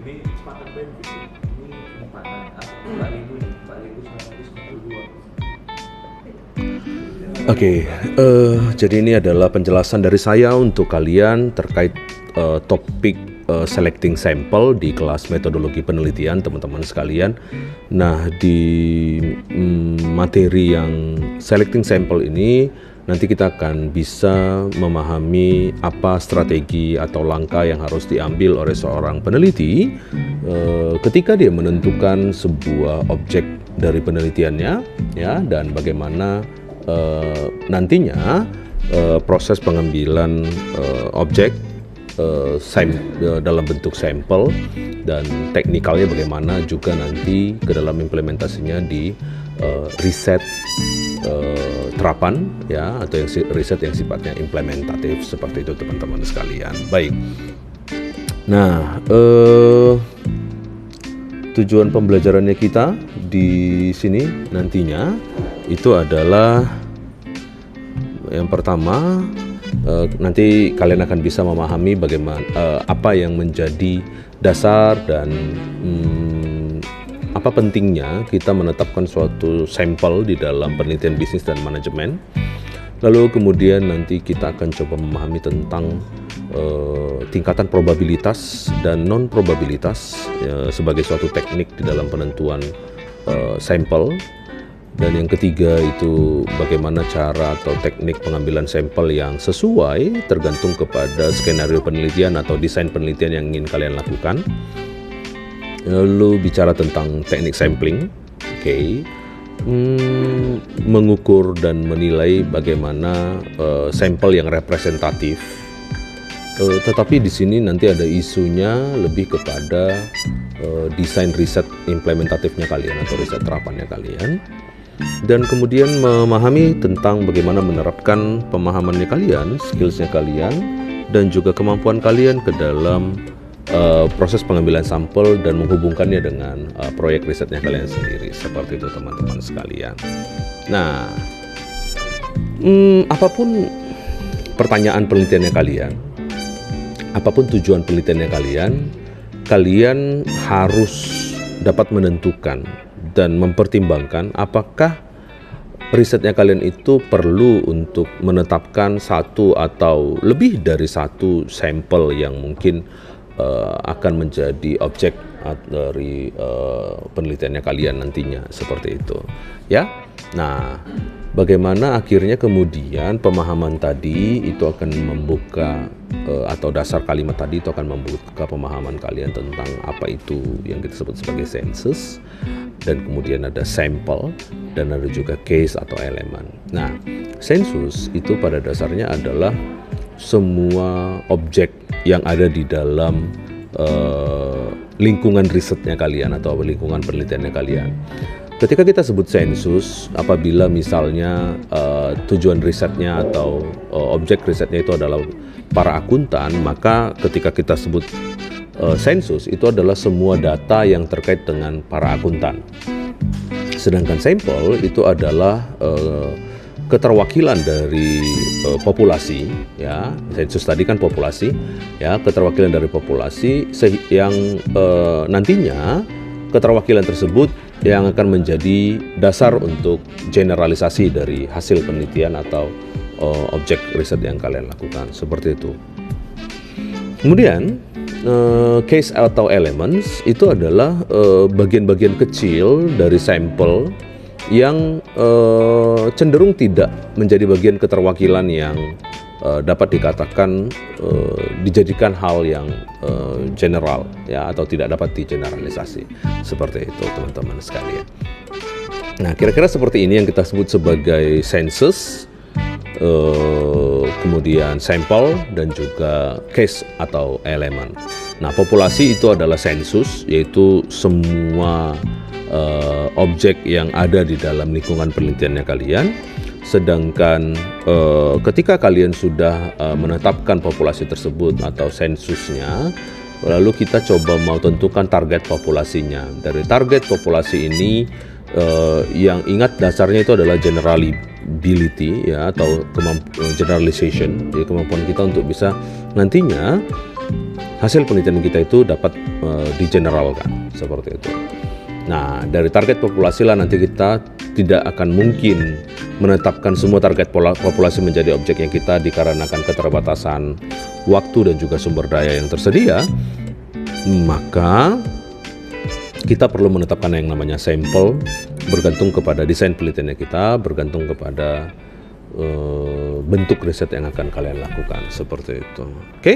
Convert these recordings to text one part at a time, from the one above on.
ini kecepatan bandwidth ini penyimpanan 4000 nih, 4992. Oke, jadi ini adalah penjelasan dari saya untuk kalian terkait topik selecting sample di kelas metodologi penelitian teman-teman sekalian. Nah, di materi yang selecting sample ini nanti kita akan bisa memahami apa strategi atau langkah yang harus diambil oleh seorang peneliti ketika dia menentukan sebuah objek dari penelitiannya, ya, dan bagaimana nantinya proses pengambilan objek dalam bentuk sampel dan teknikalnya bagaimana juga nanti ke dalam implementasinya di riset terapan, ya, atau yang riset yang sifatnya implementatif seperti itu teman-teman sekalian. Baik. Nah, tujuan pembelajarannya kita di sini nantinya itu adalah yang pertama, nanti kalian akan bisa memahami bagaimana apa yang menjadi dasar dan apa pentingnya kita menetapkan suatu sampel di dalam penelitian bisnis dan manajemen. Lalu kemudian nanti kita akan coba memahami tentang tingkatan probabilitas dan non probabilitas sebagai suatu teknik di dalam penentuan sampel. Dan yang ketiga itu bagaimana cara atau teknik pengambilan sampel yang sesuai tergantung kepada skenario penelitian atau desain penelitian yang ingin kalian lakukan. Lalu bicara tentang teknik sampling, mengukur dan menilai bagaimana sampel yang representatif. Tetapi di sini nanti ada isunya lebih kepada desain riset implementatifnya kalian atau riset terapannya kalian. Dan kemudian memahami tentang bagaimana menerapkan pemahamannya kalian, skillsnya kalian, dan juga kemampuan kalian ke dalam proses pengambilan sampel dan menghubungkannya dengan proyek risetnya kalian sendiri. Seperti itu teman-teman sekalian. Nah, apapun pertanyaan penelitiannya kalian, apapun tujuan penelitiannya kalian harus dapat menentukan dan mempertimbangkan apakah risetnya kalian itu perlu untuk menetapkan satu atau lebih dari satu sampel yang mungkin akan menjadi objek dari penelitiannya kalian nantinya, seperti itu, ya. Nah, bagaimana akhirnya kemudian pemahaman tadi itu akan membuka atau dasar kalimat tadi itu akan membuka pemahaman kalian tentang apa itu yang kita sebut sebagai sensus, dan kemudian ada sampel dan ada juga case atau elemen. Nah, sensus itu pada dasarnya adalah semua objek yang ada di dalam lingkungan risetnya kalian atau lingkungan penelitiannya kalian. Ketika kita sebut sensus, apabila misalnya tujuan risetnya atau objek risetnya itu adalah para akuntan, maka ketika kita sebut sensus itu adalah semua data yang terkait dengan para akuntan. Sedangkan sampel itu adalah keterwakilan dari populasi, ya. Sensus tadi kan populasi, ya, keterwakilan dari populasi yang nantinya keterwakilan tersebut yang akan menjadi dasar untuk generalisasi dari hasil penelitian atau objek riset yang kalian lakukan, seperti itu. Kemudian case atau elements itu adalah bagian-bagian kecil dari sampel yang cenderung tidak menjadi bagian keterwakilan yang dapat dikatakan dijadikan hal yang general, ya, atau tidak dapat digeneralisasi, seperti itu teman-teman sekalian. Nah, kira-kira seperti ini yang kita sebut sebagai sensus, kemudian sampel dan juga case atau elemen. Nah, populasi itu adalah sensus, yaitu semua objek yang ada di dalam lingkungan penelitiannya kalian. Sedangkan ketika kalian sudah menetapkan populasi tersebut atau sensusnya, lalu kita coba mau tentukan target populasinya. Dari target populasi ini yang ingat dasarnya itu adalah generality, ya, atau generalization, jadi kemampuan kita untuk bisa nantinya hasil penelitian kita itu dapat digeneralkan seperti itu. Nah, dari target populasi lah nanti kita tidak akan mungkin menetapkan semua target populasi menjadi objeknya kita dikarenakan keterbatasan waktu dan juga sumber daya yang tersedia. Maka kita perlu menetapkan yang namanya sampel, bergantung kepada desain penelitiannya kita, bergantung kepada bentuk riset yang akan kalian lakukan seperti itu. Oke?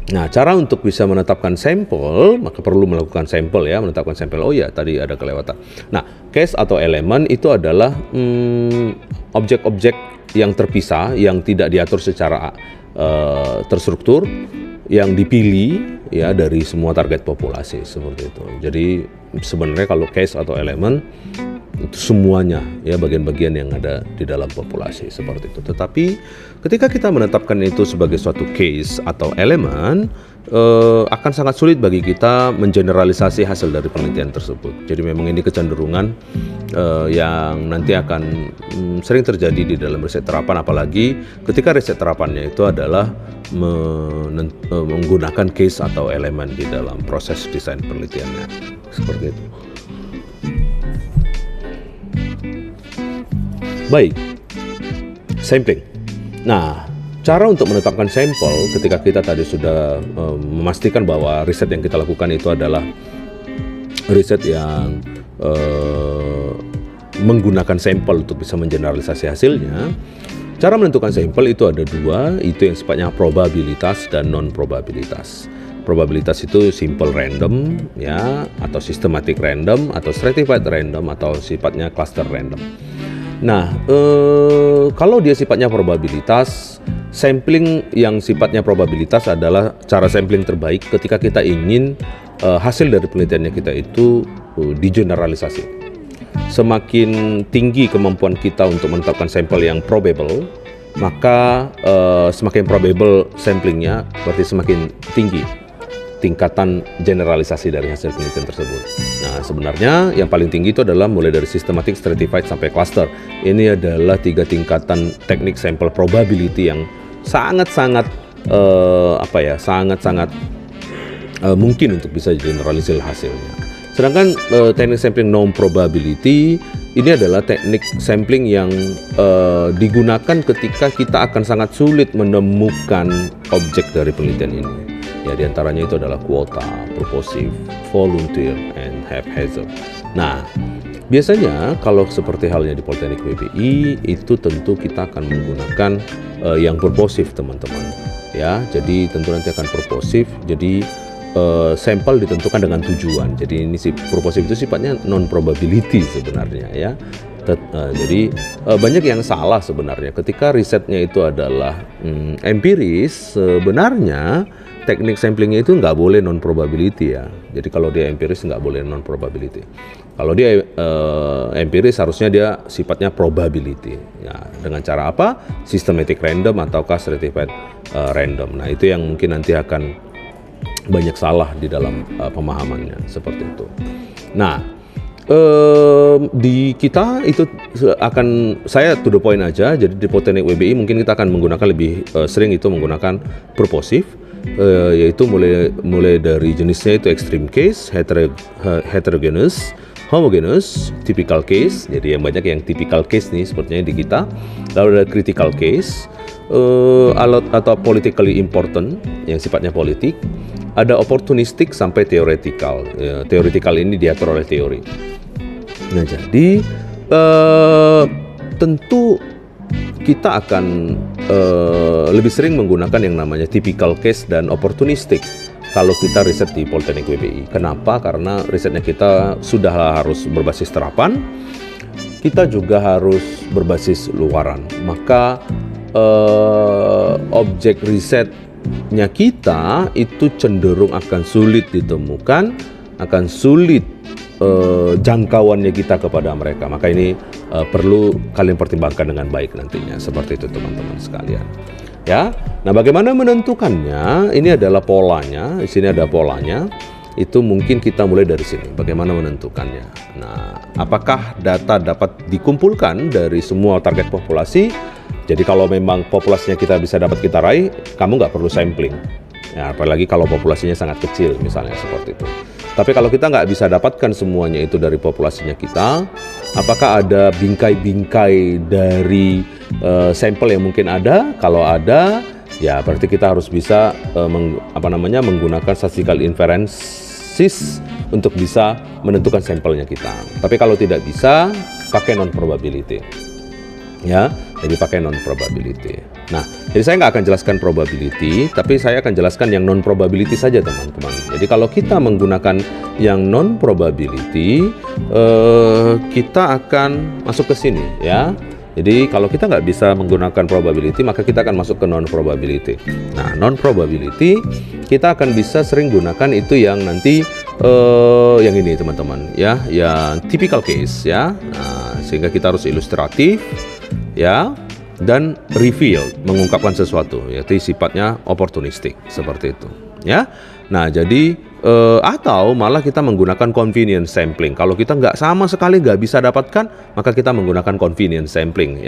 Nah, cara untuk bisa menetapkan sampel, maka perlu melakukan sampel ya, menetapkan sampel. Oh ya, tadi ada kelewatan. Nah, case atau elemen itu adalah objek-objek yang terpisah, yang tidak diatur secara terstruktur, yang dipilih ya dari semua target populasi seperti itu. Jadi sebenarnya kalau case atau elemen itu semuanya ya, bagian-bagian yang ada di dalam populasi seperti itu. Tetapi ketika kita menetapkan itu sebagai suatu case atau elemen, akan sangat sulit bagi kita mengeneralisasi hasil dari penelitian tersebut. Jadi memang ini kecenderungan yang nanti akan sering terjadi di dalam riset terapan, apalagi ketika riset terapannya itu adalah menggunakan case atau elemen di dalam proses desain penelitiannya seperti itu. Baik, sampling. Nah, cara untuk menetapkan sampel ketika kita tadi sudah memastikan bahwa riset yang kita lakukan itu adalah riset yang menggunakan sampel untuk bisa mengeneralisasi hasilnya. Cara menentukan sampel itu ada dua, itu yang sifatnya probabilitas dan non-probabilitas. Probabilitas itu simple random ya, atau systematic random, atau stratified random, atau sifatnya cluster random. Nah, kalau dia sifatnya probabilitas, sampling yang sifatnya probabilitas adalah cara sampling terbaik ketika kita ingin hasil dari penelitiannya kita itu digeneralisasi. Semakin tinggi kemampuan kita untuk menetapkan sampel yang probable, maka semakin probable samplingnya, berarti semakin tinggi tingkatan generalisasi dari hasil penelitian tersebut. Nah, sebenarnya yang paling tinggi itu adalah mulai dari systematic, stratified, sampai cluster. Ini adalah 3 tingkatan teknik sample probability yang sangat-sangat mungkin untuk bisa generalisir hasilnya. Sedangkan teknik sampling non-probability ini adalah teknik sampling yang digunakan ketika kita akan sangat sulit menemukan objek dari penelitian ini. Ya, diantaranya itu adalah kuota, purposive, volunteer, and haphazard. Nah, biasanya kalau seperti halnya di Politeknik WBI itu tentu kita akan menggunakan yang purposive, teman-teman. Ya, jadi tentu nanti akan purposive. Jadi sampel ditentukan dengan tujuan. Jadi ini purposive itu sifatnya non probability sebenarnya ya. Jadi banyak yang salah sebenarnya ketika risetnya itu adalah empiris. Sebenarnya teknik samplingnya itu nggak boleh non probability ya. Jadi kalau dia empiris nggak boleh non probability. Kalau dia empiris harusnya dia sifatnya probability. Ya, dengan cara apa? Systematic random ataukah stratified random. Nah, itu yang mungkin nanti akan banyak salah di dalam pemahamannya seperti itu. Nah, di kita itu akan saya to the point aja. Jadi di Politeknik WBI mungkin kita akan menggunakan lebih sering itu menggunakan purposive, yaitu mulai dari jenisnya itu extreme case, heterogeneous, homogeneous, typical case. Jadi yang banyak yang typical case nih sepertinya di kita. Lalu ada critical case, atau politically important yang sifatnya politik. Ada opportunistic sampai theoretical. Theoretical ini diatur oleh teori. Nah, jadi tentu kita akan lebih sering menggunakan yang namanya typical case dan opportunistic kalau kita riset di Politeknik WBI. Kenapa? Karena risetnya kita sudah harus berbasis terapan, kita juga harus berbasis luaran. Maka objek risetnya kita itu cenderung akan sulit ditemukan, akan sulit jangkauannya kita kepada mereka. Maka ini perlu kalian pertimbangkan dengan baik nantinya. Seperti itu teman-teman sekalian. Ya. Nah, bagaimana menentukannya? Ini adalah polanya. Di sini ada polanya. Itu mungkin kita mulai dari sini. Bagaimana menentukannya? Nah, apakah data dapat dikumpulkan dari semua target populasi? Jadi kalau memang populasinya kita bisa dapat kita raih, kamu nggak perlu sampling. Ya, apalagi kalau populasinya sangat kecil misalnya seperti itu. Tapi kalau kita nggak bisa dapatkan semuanya itu dari populasinya kita, apakah ada bingkai-bingkai dari sampel yang mungkin ada? Kalau ada, ya berarti kita harus bisa menggunakan statistical inferences untuk bisa menentukan sampelnya kita. Tapi kalau tidak bisa, pakai non probability. Ya, jadi pakai non probability. Nah, jadi saya nggak akan jelaskan probability, tapi saya akan jelaskan yang non probability saja, teman-teman. Jadi kalau kita menggunakan yang non probability, kita akan masuk ke sini, ya. Jadi kalau kita nggak bisa menggunakan probability, maka kita akan masuk ke non probability. Nah, non probability kita akan bisa sering gunakan itu yang nanti yang ini, teman-teman, ya, yang typical case, ya. Nah, sehingga kita harus ilustratif, ya, dan reveal, mengungkapkan sesuatu, yaitu sifatnya opportunistic seperti itu, ya. Nah, jadi atau malah kita menggunakan convenience sampling. Kalau kita nggak sama sekali nggak bisa dapatkan, maka kita menggunakan convenience sampling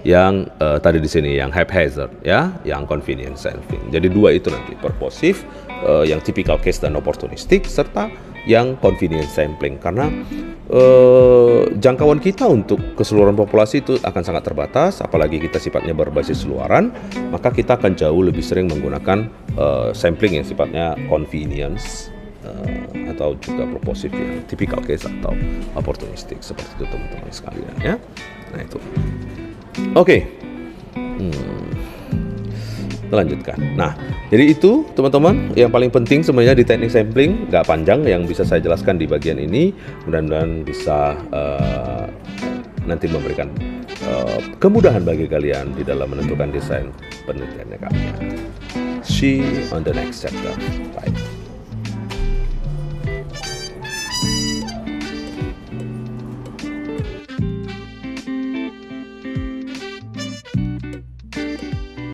yang tadi di sini yang haphazard, ya, yang convenience sampling. Jadi dua itu nanti, purposive, yang typical case dan opportunistic, serta yang convenience sampling, karena jangkauan kita untuk keseluruhan populasi itu akan sangat terbatas, apalagi kita sifatnya berbasis luaran, maka kita akan jauh lebih sering menggunakan sampling yang sifatnya convenience atau juga purposive, yang typical case atau opportunistic, seperti itu, teman-teman sekalian, ya. Nah, itu. Oke. Kita lanjutkan. Nah, jadi itu, teman-teman, yang paling penting sebenarnya di teknik sampling, nggak panjang, yang bisa saya jelaskan di bagian ini. Mudah-mudahan bisa nanti memberikan kemudahan bagi kalian di dalam menentukan desain penelitiannya kalian. See you on the next chapter. Bye.